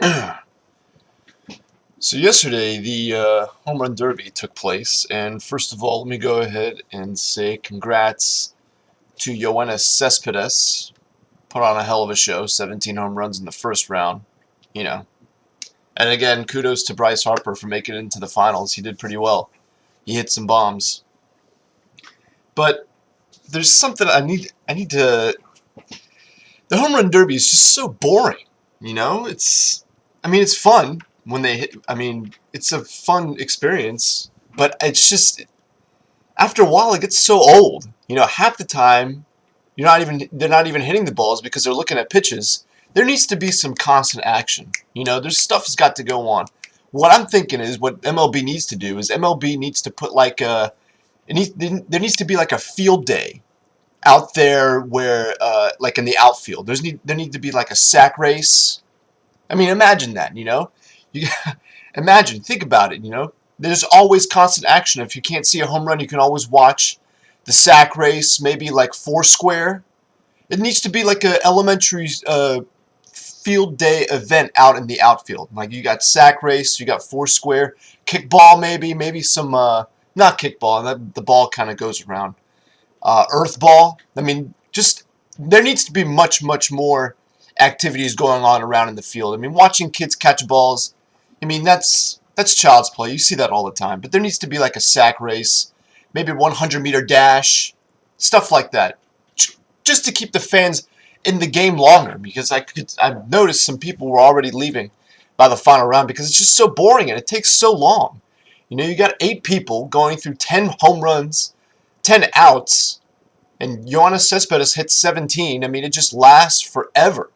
So yesterday, the Home Run Derby took place, and first of all, let me go ahead and say congrats to Yoenis Cespedes. Put on a hell of a show, 17 home runs in the first round, you know. And again, kudos to Bryce Harper for making it into the finals. He did pretty well. He hit some bombs. But there's something I need to. The Home Run Derby is just so boring, you know. It's fun when they hit. It's a fun experience, but it's just after a while it gets so old. You know, half the time they're not even hitting the balls because they're looking at pitches. There needs to be some constant action. You know, there's stuff that's got to go on. What I'm thinking is what MLB needs to do is MLB needs to put like there needs to be like a field day out there where like in the outfield. There need to be like a sack race. I mean, imagine that, you know? You imagine, think about it, you know? There's always constant action. If you can't see a home run, you can always watch the sack race, maybe like Foursquare. It needs to be like a elementary field day event out in the outfield. Like you got sack race, you got Foursquare, kickball maybe some not kickball, the ball kind of goes around. Earth ball. I mean, just there needs to be much more activities going on around in the field. I mean, watching kids catch balls. I mean, that's child's play. You see that all the time. But there needs to be like a sack race, maybe a 100-meter dash, stuff like that, just to keep the fans in the game longer. Because I've noticed some people were already leaving by the final round because it's just so boring and it takes so long. You know, you got 8 people going through 10 home runs, 10 outs, and Yoenis Cespedes hits 17. I mean, it just lasts forever.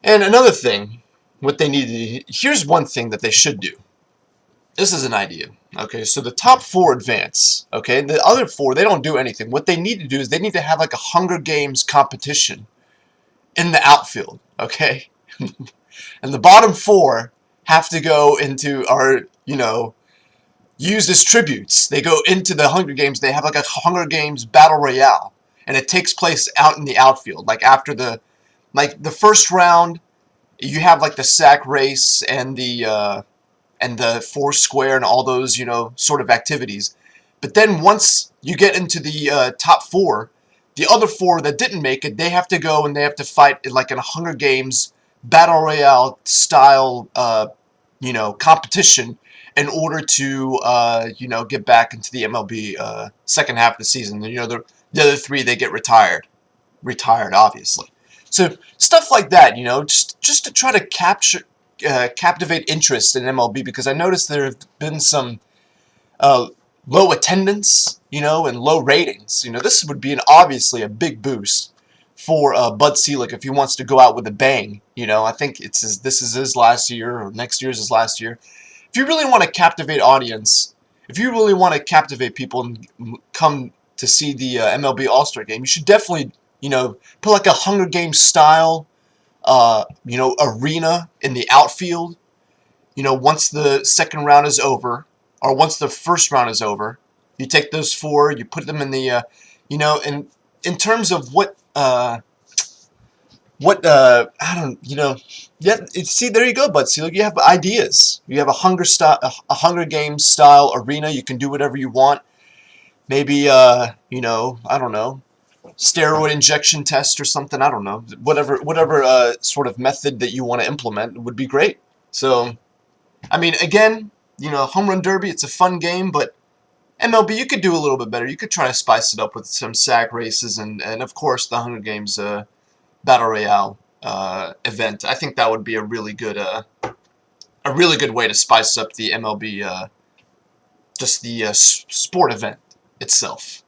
And another thing, what they need to, here's one thing that they should do. This is an idea. Okay, so the top 4 advance. Okay, the other 4, they don't do anything. What they need to do is they need to have like a Hunger Games competition in the outfield. Okay, and the bottom 4 have to go into used as tributes. They go into the Hunger Games. They have like a Hunger Games battle royale, and it takes place out in the outfield. Like after the first round, you have like the sack race and the Foursquare and all those sort of activities. But then once you get into the top 4, the other 4 that didn't make it, they have to go and they have to fight like in a Hunger Games battle royale style competition in order to get back into the MLB second half of the season. The other 3, they get retired obviously. So stuff like that, just to try to captivate interest in MLB, because I noticed there have been some low attendance, and low ratings. This would be obviously a big boost for Bud Selig if he wants to go out with a bang. I think this is his last year, or next year's his last year. If you really want to captivate audience, if you really want to captivate people and come to see the MLB All-Star Game, you should definitely, put like a Hunger Games style, arena in the outfield. Once the second round is over, or once the first round is over, you take those 4, you put them in the, in terms of I don't, yeah. See, there you go, Bud Selig. You have ideas. You have a Hunger Games style arena. You can do whatever you want. Maybe, I don't know, steroid injection test or something. I don't know. Whatever sort of method that you want to implement would be great. So, I mean, again, Home Run Derby. It's a fun game, but MLB, you could do a little bit better. You could try to spice it up with some sack races and of course the Hunger Games Battle Royale event. I think that would be a really good way to spice up the MLB, just the sport event itself.